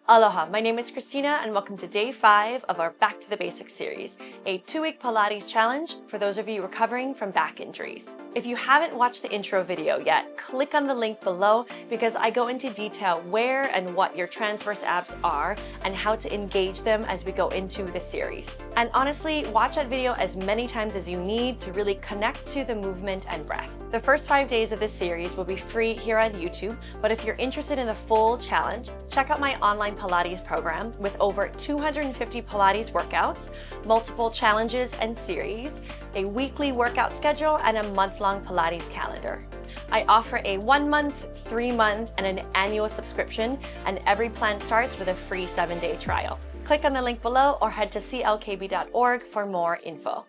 Aloha, my name is Christina and welcome to day 5 of our Back to the Basics series, a 2-week Pilates challenge for those of you recovering from back injuries. If you haven't watched the intro video yet, click on the link below because I go into detail where and what your transverse abs are and how to engage them as we go into the series. And honestly, watch that video as many times as you need to really connect to the movement and breath. The first 5 days of this series will be free here on YouTube, but if you're interested in the full challenge, check out my online Pilates program with over 250 Pilates workouts, multiple challenges and series, a weekly workout schedule, and a month-long Pilates calendar. I offer a 1-month, 3-month, and an annual subscription, and every plan starts with a free 7-day trial. Click on the link below or head to clkb.org for more info.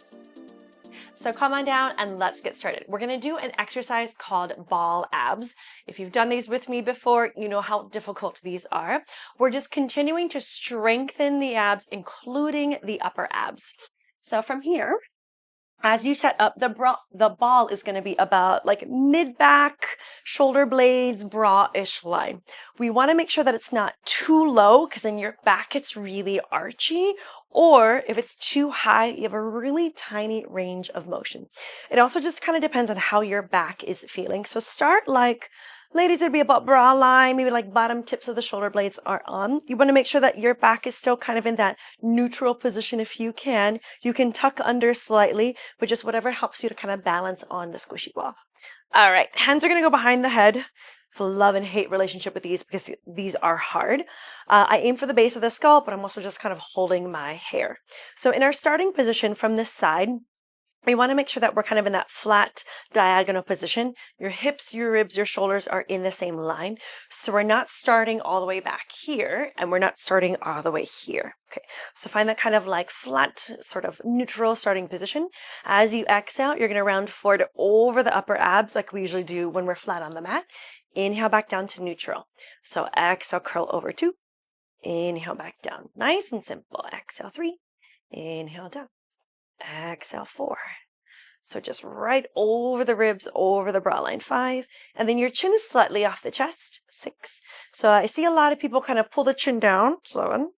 So come on down and let's get started. We're gonna do an exercise called ball abs. If you've done these with me before, you know how difficult these are. We're just continuing to strengthen the abs, including the upper abs. So from here, as you set up, the ball is going to be about like mid-back, shoulder blades, bra-ish line. We want to make sure that it's not too low because then your back gets really archy, or if it's too high, you have a really tiny range of motion. It also just kind of depends on how your back is feeling. So start like, ladies, it'd be about bra line, maybe like bottom tips of the shoulder blades are on. You want to make sure that your back is still kind of in that neutral position if you can. You can tuck under slightly, but just whatever helps you to kind of balance on the squishy ball. All right, hands are going to go behind the head. I have a love and hate relationship with these because these are hard. I aim for the base of the skull, but I'm also just kind of holding my hair. So in our starting position from this side, we want to make sure that we're kind of in that flat diagonal position. Your hips, your ribs, your shoulders are in the same line. So we're not starting all the way back here and we're not starting all the way here. Okay, so find that kind of like flat, sort of neutral starting position. As you exhale, you're going to round forward over the upper abs like we usually do when we're flat on the mat. Inhale back down to neutral. So exhale, curl over 2. Inhale back down. Nice and simple. Exhale 3. Inhale down. Exhale 4. So just right over the ribs, over the bra line. 5. And then your chin is slightly off the chest. 6. So I see a lot of people kind of pull the chin down. 7.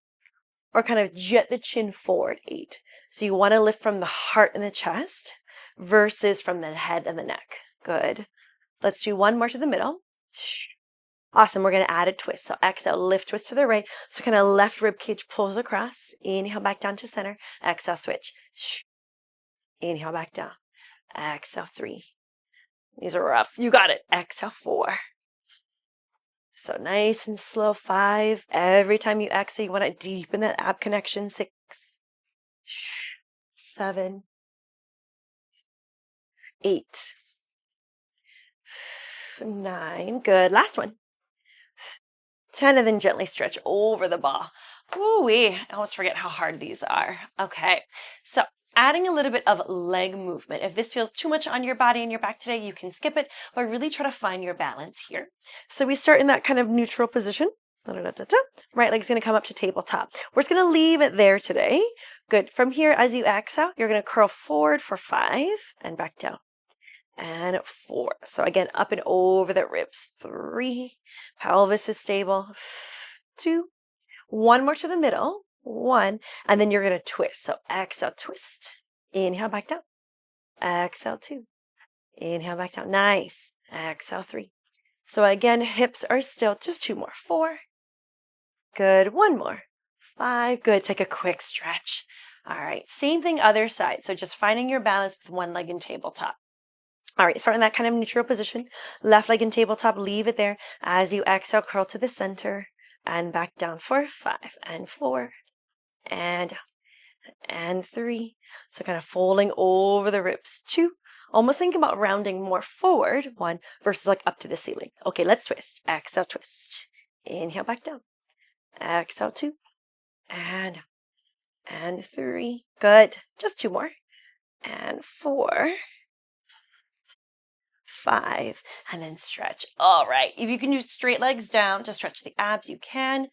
Or kind of jet the chin forward. 8. So you want to lift from the heart and the chest versus from the head and the neck. Good. Let's do one more to the middle. Awesome. We're going to add a twist. So exhale, lift, twist to the right. So kind of left rib cage pulls across. Inhale back down to center. Exhale, switch. Inhale back down. Exhale 3. These are rough. You got it. Exhale 4. So nice and slow. 5. Every time you exhale, you want to deepen that ab connection. 6. 7. 8. 9. Good. Last one. 10, and then gently stretch over the ball. Ooh-wee. I almost forget how hard these are. Okay. So adding a little bit of leg movement. If this feels too much on your body and your back today, you can skip it, but really try to find your balance here. So we start in that kind of neutral position. Right leg's going to come up to tabletop. We're just going to leave it there today. Good. From here, as you exhale, you're going to curl forward for 5 and back down. And 4. So again, up and over the ribs. 3. Pelvis is stable. 2. One more to the middle. 1. And then you're going to twist. So exhale, twist. Inhale, back down. Exhale, 2. Inhale, back down. Nice. Exhale, 3. So again, hips are still. Just 2 more. 4. Good. 1 more. 5. Good. Take a quick stretch. All right. Same thing other side. So just finding your balance with one leg in tabletop. All right, start in that kind of neutral position. Left leg in tabletop, leave it there. As you exhale, curl to the center and back down for 5 and 4 and 3. So kind of folding over the ribs. 2. Almost think about rounding more forward. 1 versus like up to the ceiling. Okay, let's twist. Exhale, twist. Inhale, back down. Exhale, 2 and 3. Good. Just 2 more. And 4. 5, and then stretch. All right. If you can use straight legs down to stretch the abs, you can.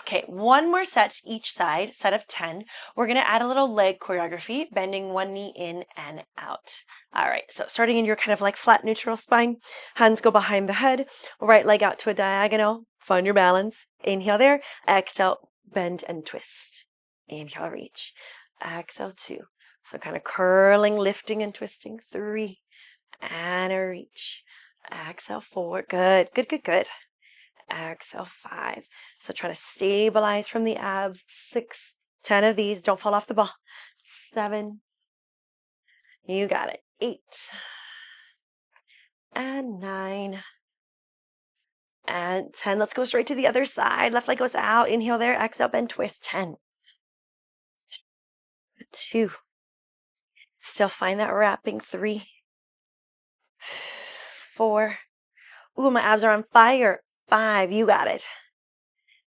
Okay, one more set each side, set of 10. We're gonna add a little leg choreography, bending one knee in and out. All right, so starting in your kind of like flat neutral spine, hands go behind the head, right leg out to a diagonal, find your balance. Inhale there, exhale, bend and twist. Inhale, reach. Exhale, 2. So kind of curling, lifting and twisting. 3, and a reach. Exhale, 4. Good, good, good, good. Exhale, 5. So try to stabilize from the abs. 6, 10 of these. Don't fall off the ball. 7. You got it. 8. And 9. And 10. Let's go straight to the other side. Left leg goes out. Inhale there. Exhale, bend, twist. 10. 2. Still find that wrapping. 3. 4. Ooh, my abs are on fire. 5. You got it.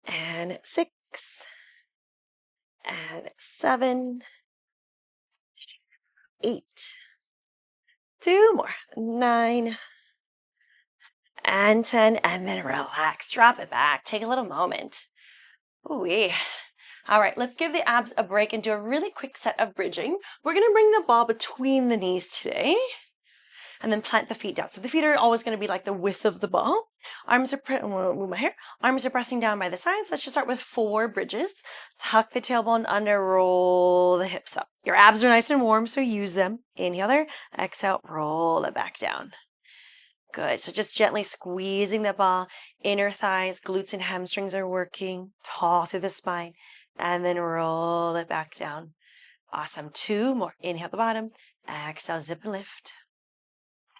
And 6. And 7. 8. 2 more. 9. And 10, and then relax. Drop it back. Take a little moment. Ooh-wee. All right, let's give the abs a break and do a really quick set of bridging. We're going to bring the ball between the knees today and then plant the feet down. So the feet are always going to be like the width of the ball. Arms are, move my hair. Arms are pressing down by the sides. Let's just start with 4 bridges. Tuck the tailbone under, roll the hips up. Your abs are nice and warm, so use them. Inhale there, exhale, roll it back down. Good. So just gently squeezing the ball, inner thighs, glutes and hamstrings are working, tall through the spine, and then roll it back down. Awesome. 2 more. Inhale at the bottom, exhale, zip and lift.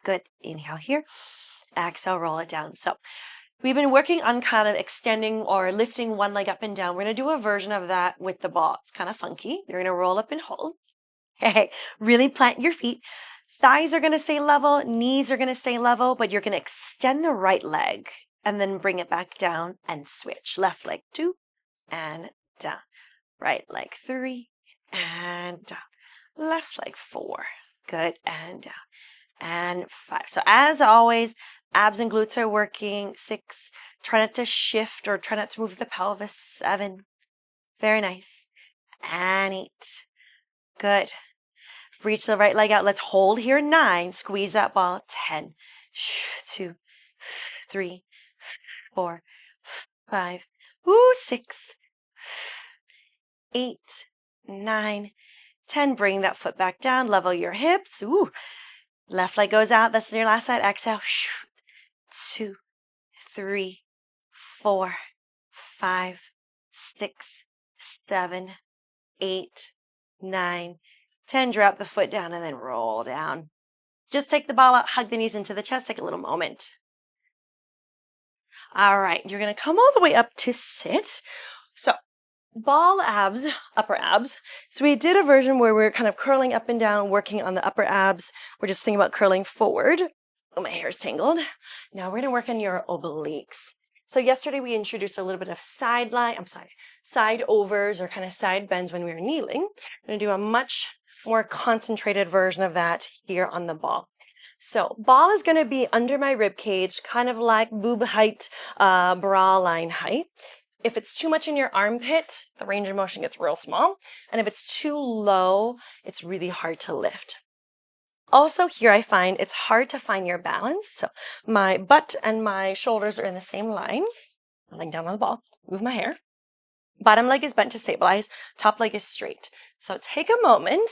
Good. Inhale here, exhale, roll it down. So we've been working on kind of extending or lifting one leg up and down. We're going to do a version of that with the ball. It's kind of funky. You're going to roll up and hold. Hey, really plant your feet. Thighs are going to stay level, knees are going to stay level, but you're going to extend the right leg and then bring it back down and switch. Left leg 2 and down. Right leg 3 and down. Left leg 4. Good. And down. And 5. So as always, abs and glutes are working. 6. Try not to shift or try not to move the pelvis. 7. Very nice. And 8. Good. Reach the right leg out. Let's hold here. 9. Squeeze that ball. 10. 2, 3, 4, 5. Ooh, 6, 8, 9, 10. Bring that foot back down. Level your hips. Ooh. Left leg goes out. That's your last side. Exhale. 2, 3, 4, 5, 6, 7, 8, 9, 10. Drop the foot down and then roll down. Just take the ball out, hug the knees into the chest, take a little moment. All right, you're going to come all the way up to sit. So ball abs, upper abs. So we did a version where we're kind of curling up and down, working on the upper abs. We're just thinking about curling forward. Oh, my hair's tangled. Now we're going to work on your obliques. So yesterday we introduced a little bit of side overs or kind of side bends when we were kneeling. We're going to do a much more concentrated version of that here on the ball. So ball is going to be under my rib cage, kind of like boob height, bra line height. If it's too much in your armpit, the range of motion gets real small. And if it's too low, it's really hard to lift. Also here I find it's hard to find your balance. So my butt and my shoulders are in the same line. I'm laying down on the ball, move my hair. Bottom leg is bent to stabilize, top leg is straight. So take a moment,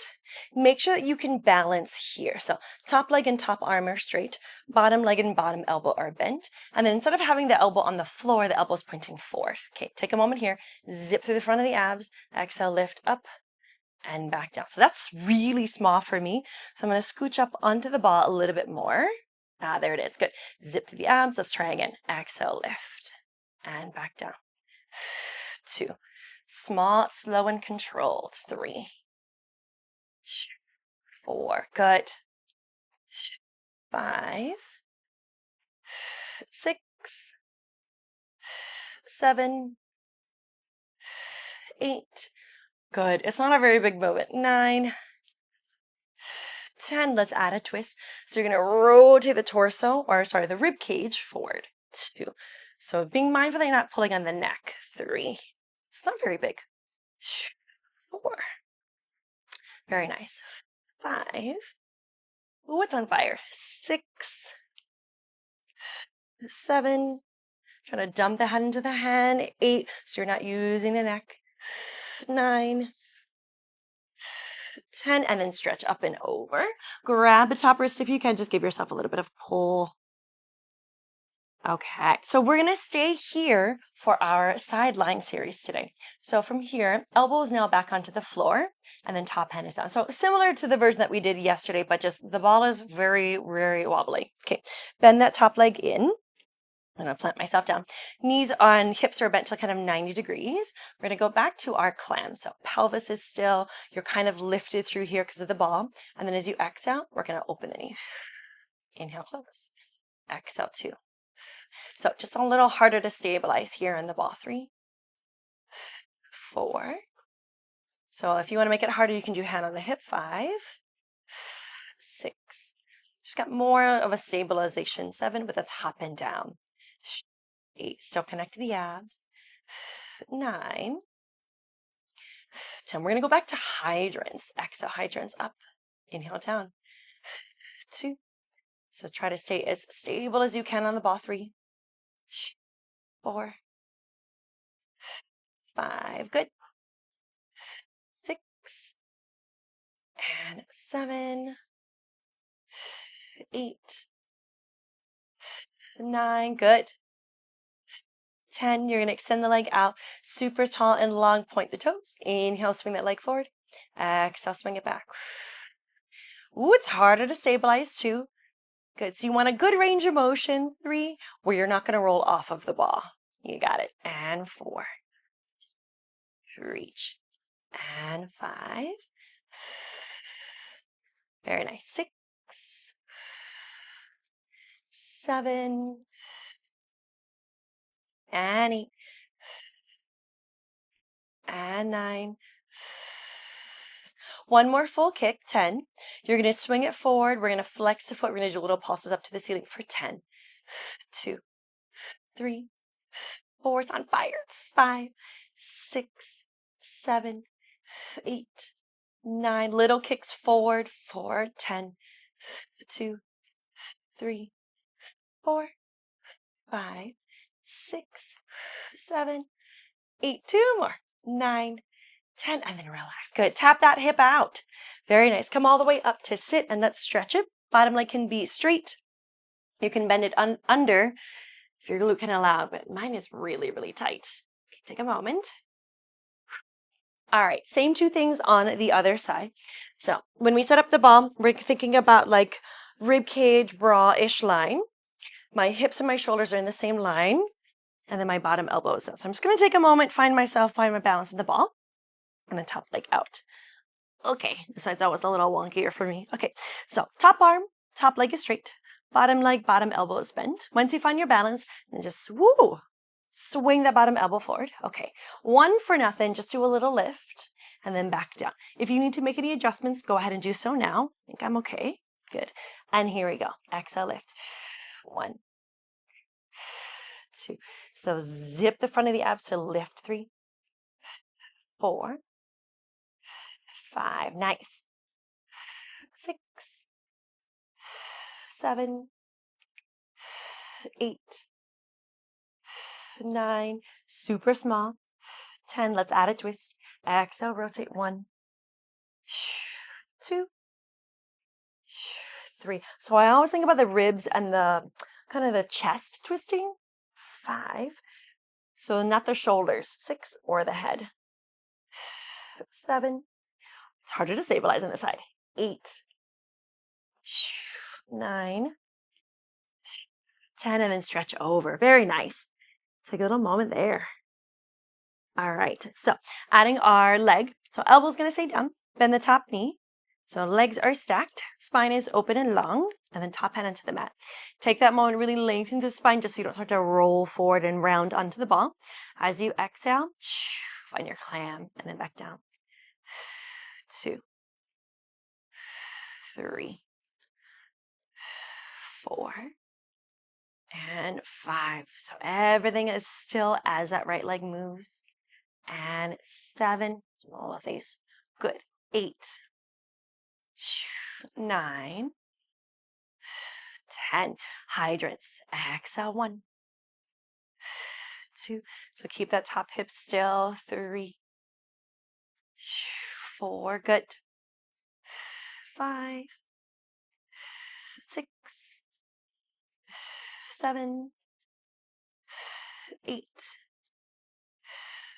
make sure that you can balance here. So top leg and top arm are straight, bottom leg and bottom elbow are bent. And then instead of having the elbow on the floor, the elbow is pointing forward. Okay, take a moment here, zip through the front of the abs, exhale, lift up and back down. So that's really small for me. So I'm going to scooch up onto the ball a little bit more. There it is, good. Zip through the abs, let's try again. Exhale, lift and back down. 2. Small, slow, and controlled. 3, 4. Good. 5, 6, 7, 8. Good. It's not a very big movement. 9, 10. Let's add a twist. So you're going to rotate the torso, or sorry, the rib cage forward. 2, So being mindful that you're not pulling on the neck. 3. It's not very big. 4. Very nice. 5. Ooh, it's on fire. 6. 7. Trying to dump the head into the hand. 8. So you're not using the neck. 9. 10. And then stretch up and over. Grab the top wrist if you can. Just give yourself a little bit of pull. Okay, so we're going to stay here for our side lying series today. So from here, elbows now back onto the floor, and then top hand is down. So similar to the version that we did yesterday, but just the ball is very, very wobbly. Okay, bend that top leg in. I'm going to plant myself down. Knees on hips are bent to kind of 90 degrees. We're going to go back to our clam. So pelvis is still, you're kind of lifted through here because of the ball. And then as you exhale, we're going to open the knee. Inhale, close. Exhale, 2. So just a little harder to stabilize here in the ball. 3, 4. So if you want to make it harder, you can do hand on the hip. 5, 6. Just got more of a stabilization. 7 with a top and down. 8. Still connect to the abs. 9. 10. We're going to go back to hydrants. Exhale, hydrants up. Inhale down. 2. So try to stay as stable as you can on the ball. 3, 4, 5. Good. 6 and 7, 8, 9. Good. 10. You're going to extend the leg out super tall and long. Point the toes. Inhale, swing that leg forward. Exhale, swing it back. Ooh, it's harder to stabilize too. Good. So you want a good range of motion. 3, where you're not going to roll off of the ball. You got it. And 4. Reach. And 5. Very nice. 6, 7, and 8, and 9. One more full kick. 10. You're going to swing it forward. We're going to flex the foot. We're going to do little pulses up to the ceiling for 10, 2, 3, 4. It's on fire. 5, 6, 7, 8, 9. Little kicks forward for 10, 2, 3, 4, 5, 6, 7, 8. 2 more. 9, 10, and then relax. Good. Tap that hip out. Very nice. Come all the way up to sit, and let's stretch it. Bottom leg can be straight. You can bend it under if your glute can allow, but mine is really, really tight. Okay, take a moment. All right, same 2 things on the other side. So when we set up the ball, we're thinking about like rib cage, bra-ish line. My hips and my shoulders are in the same line, and then my bottom elbow is down. So I'm just going to take a moment, find my balance in the ball, and then top leg out. Okay, besides that was a little wonkier for me. Okay, so top arm, top leg is straight, bottom leg, bottom elbow is bent. Once you find your balance, then just swing that bottom elbow forward. Okay, 1 for nothing, just do a little lift and then back down. If you need to make any adjustments, go ahead and do so now. I think I'm okay. Good. And here we go. Exhale, lift. 1, 2. So zip the front of the abs to lift. 3, 4, 5. Nice. 6, 7, 8, 9. Super small. 10. Let's add a twist. Exhale, rotate. 1, 2, 3. So I always think about the ribs and the kind of the chest twisting. 5. So not the shoulders. 6 or the head. 7. It's harder to stabilize on this side. 8, 9, 10, and then stretch over. Very nice. Take a little moment there. All right, so adding our leg. So elbow's going to stay down. Bend the top knee. So legs are stacked. Spine is open and long. And then top hand onto the mat. Take that moment, really lengthen the spine just so you don't start to roll forward and round onto the ball. As you exhale, find your clam and then back down. 2, 3, 4, and 5. So everything is still as that right leg moves. And 7, all the face. Good. 8, 9, 10. Hydrants. Exhale. 1, 2. So keep that top hip still. 3, 4. Good. 5, 6, 7, 8,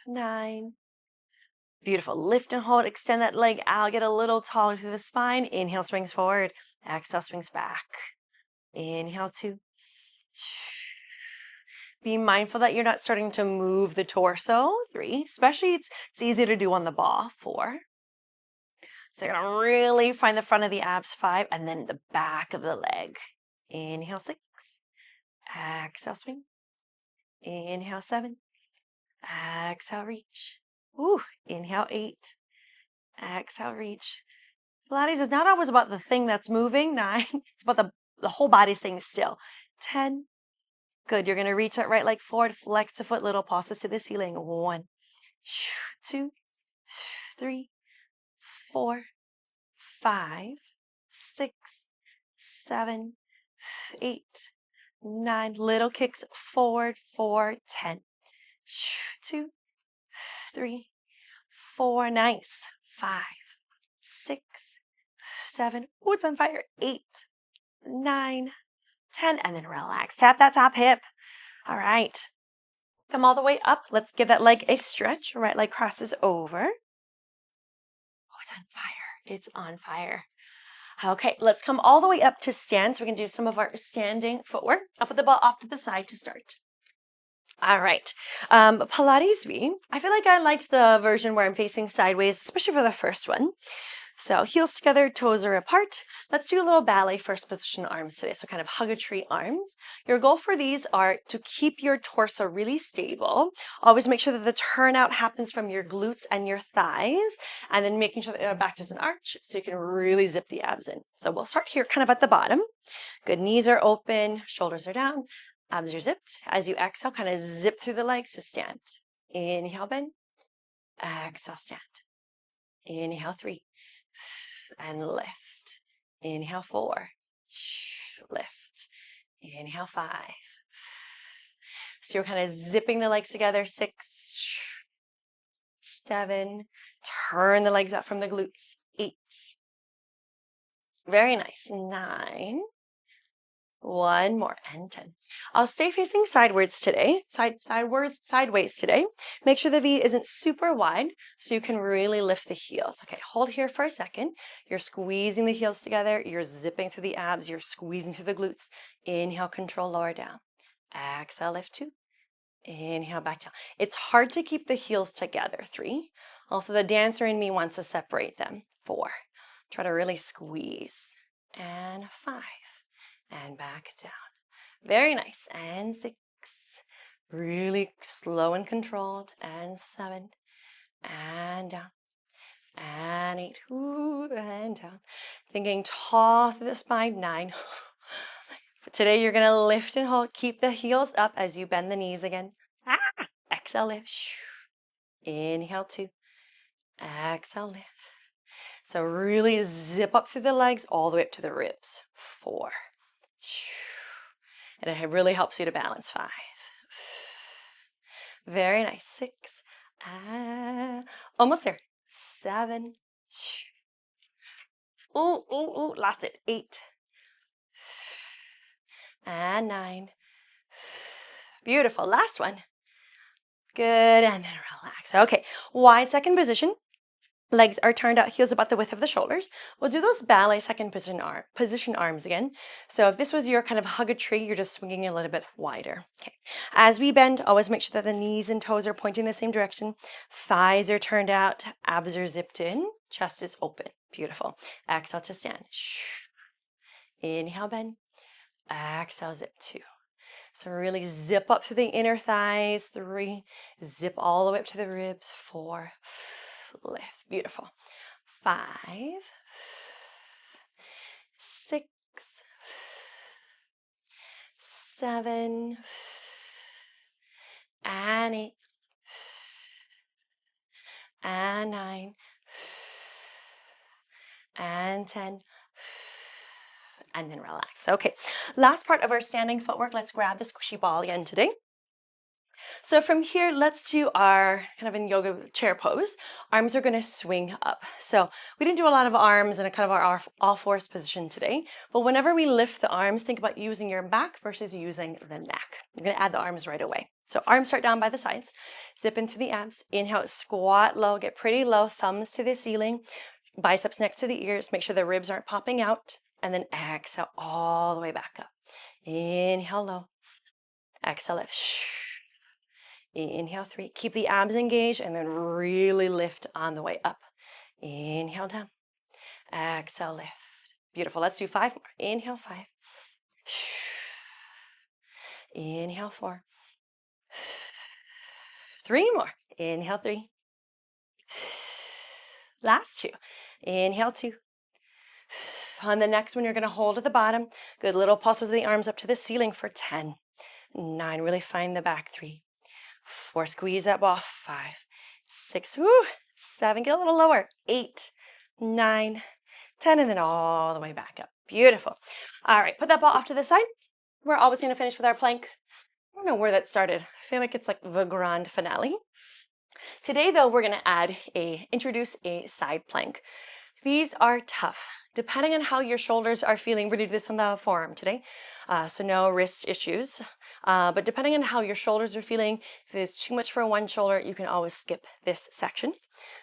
9. Beautiful. Lift and hold. Extend that leg out. Get a little taller through the spine. Inhale, swings forward. Exhale, swings back. Inhale, 2. Be mindful that you're not starting to move the torso. 3. Especially it's easy to do on the ball. 4. So you're going to really find the front of the abs. 5. And then the back of the leg. Inhale, 6. Exhale, swing. Inhale, 7. Exhale, reach. Ooh, inhale, 8. Exhale, reach. Pilates is not always about the thing that's moving. 9. It's about the whole body staying still. 10. Good. You're going to reach that right leg forward. Flex the foot. Little pulses to the ceiling. 1, 2, 3, 4, 5, 6, 7, 8, 9. Little kicks forward. 4, 10. 2, 3, 4. Nice. 5, 6, 7. Oh, it's on fire. 8, 9, 10. And then relax. Tap that top hip. All right. Come all the way up. Let's give that leg a stretch. Right leg crosses over. Oh, it's on fire. It's on fire. Okay, let's come all the way up to stand so we can do some of our standing footwork. I'll put the ball off to the side to start. All right. Pilates V. I feel like I liked the version where I'm facing sideways, especially for the first one. So heels together, toes are apart. Let's do a little ballet first position arms today. So kind of hug a tree arms. Your goal for these are to keep your torso really stable. Always make sure that the turnout happens from your glutes and your thighs, and then making sure that your back doesn't arch so you can really zip the abs in. So we'll start here kind of at the bottom. Good. Knees are open, shoulders are down, abs are zipped. As you exhale, kind of zip through the legs to stand. Inhale, bend. Exhale, stand. Inhale, 3. And lift. Inhale, 4. Lift. Inhale, 5. So you're kind of zipping the legs together. 6, 7. Turn the legs out from the glutes. 8. Very nice. 9. One more, and 10. I'll stay facing sideways today. Sideways today. Make sure the V isn't super wide so you can really lift the heels. Okay, hold here for a second. You're squeezing the heels together. You're zipping through the abs. You're squeezing through the glutes. Inhale, control, lower down. Exhale, lift 2. Inhale, back down. It's hard to keep the heels together. 3. Also, the dancer in me wants to separate them. 4. Try to really squeeze. And 5. And back down. Very nice. And 6. Really slow and controlled. And 7. And down. And 8. Ooh, and down. Thinking tall through the spine. 9. For today, you're going to lift and hold. Keep the heels up as you bend the knees again. Exhale, lift. Inhale, 2. Exhale, lift. So really zip up through the legs all the way up to the ribs. 4. And it really helps you to balance. 5. Very nice. 6. Almost there. 7. Ooh, lost it. 8. And 9. Beautiful. Last one. Good. And then relax. Okay. Wide second position. Legs are turned out, heels about the width of the shoulders. We'll do those ballet second position arms again. So if this was your kind of hug a tree, you're just swinging a little bit wider. Okay. As we bend, always make sure that the knees and toes are pointing the same direction. Thighs are turned out, abs are zipped in, chest is open. Beautiful. Exhale to stand. Inhale, bend. Exhale, zip. 2. So really zip up through the inner thighs. 3. Zip all the way up to the ribs. 4. Lift. Beautiful. 5. 6. 7, and 8, and 9, and 10, and then relax. Okay, last part of our standing footwork. Let's grab the squishy ball again today. So from here, let's do our kind of in yoga chair pose. Arms are going to swing up. So we didn't do a lot of arms in a kind of our all fours position today, but whenever we lift the arms, think about using your back versus using the neck. I'm going to add the arms right away. So arms start down by the sides, zip into the abs, inhale, squat low, get pretty low, thumbs to the ceiling, biceps next to the ears, make sure the ribs aren't popping out, and then exhale all the way back up. Inhale low, exhale lift. Inhale 3, keep the abs engaged, and then really lift on the way up. Inhale down, exhale lift. Beautiful. Let's do 5 more. Inhale 5, inhale 4, 3 more. Inhale 3, last 2. Inhale 2. On the next one, you're going to hold at the bottom. Good little pulses of the arms up to the ceiling for 10, 9, really find the back, 3, 4, squeeze that ball, 5, 6, woo, 7, get a little lower, 8, 9, 10, and then all the way back up. Beautiful. All right, put that ball off to the side. We're always going to finish with our plank. I don't know where that started. I feel like it's like the grand finale. Today, though, we're going to introduce a side plank. These are tough. Depending on how your shoulders are feeling, we're going to do this on the forearm today, so no wrist issues. But depending on how your shoulders are feeling, if there's too much for one shoulder, you can always skip this section.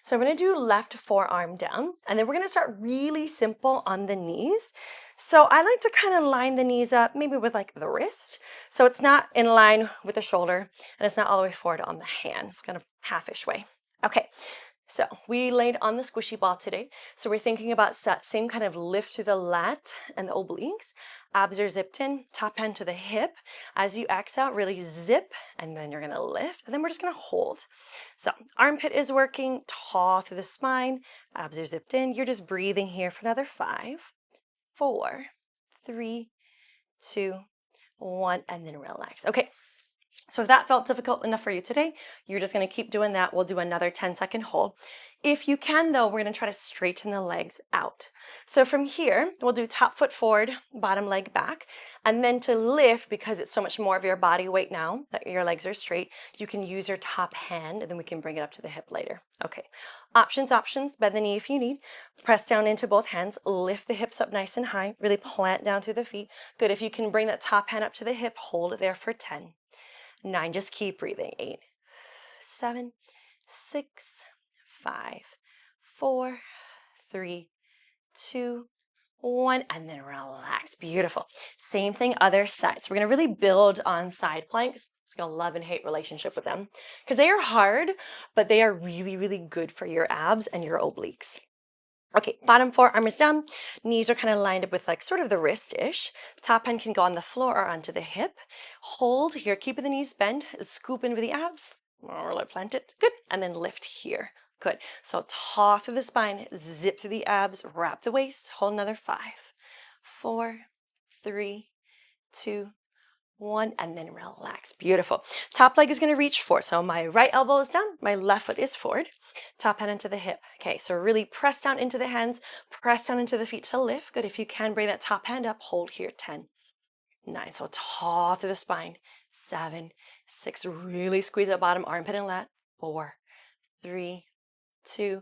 So I'm going to do left forearm down, and then we're going to start really simple on the knees. So I like to kind of line the knees up, maybe with like the wrist. So it's not in line with the shoulder, and it's not all the way forward on the hand. It's kind of half-ish way. Okay. So we laid on the squishy ball today. So we're thinking about that same kind of lift through the lat and the obliques. Abs are zipped in, top hand to the hip. As you exhale, really zip, and then you're gonna lift, and then we're just gonna hold. So armpit is working, tall through the spine, abs are zipped in. You're just breathing here for another 5, 4, 3, 2, 1, and then relax. Okay. So if that felt difficult enough for you today, you're just going to keep doing that. We'll do another 10-second hold. If you can, though, we're going to try to straighten the legs out. So from here, we'll do top foot forward, bottom leg back. And then to lift, because it's so much more of your body weight now that your legs are straight, you can use your top hand, and then we can bring it up to the hip later. Okay, options, bend the knee if you need. Press down into both hands, lift the hips up nice and high, really plant down through the feet. Good, if you can bring that top hand up to the hip, hold it there for 10. 9, just keep breathing. 8, 7, 6, 5, 4, 3, 2, 1, and then relax. Beautiful. Same thing, other side. So we're going to really build on side planks. It's going to love and hate relationship with them because they are hard, but they are really, really good for your abs and your obliques. Okay, bottom forearm is down. Knees are kind of lined up with like sort of the wrist-ish. Top hand can go on the floor or onto the hip. Hold here, keeping the knees bent. Scoop in with the abs. Or let plant it. Good. And then lift here. Good. So taw through the spine, zip through the abs, wrap the waist. Hold another 5, 4, 3, 2, 1, and then relax. Beautiful. Top leg is going to reach forward. So my right elbow is down, my left foot is forward. Top hand into the hip. Okay, so really press down into the hands, press down into the feet to lift. Good. If you can, bring that top hand up, hold here. 10, 9. So taw through the spine. 7, 6. Really squeeze that bottom armpit and lat. 4, 3, 2,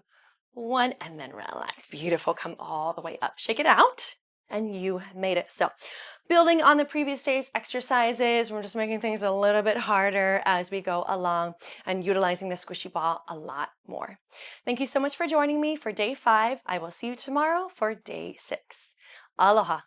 1, and then relax. Beautiful. Come all the way up. Shake it out. And you made it. So building on the previous day's exercises, we're just making things a little bit harder as we go along and utilizing the squishy ball a lot more. Thank you so much for joining me for day 5. I will see you tomorrow for day 6. Aloha.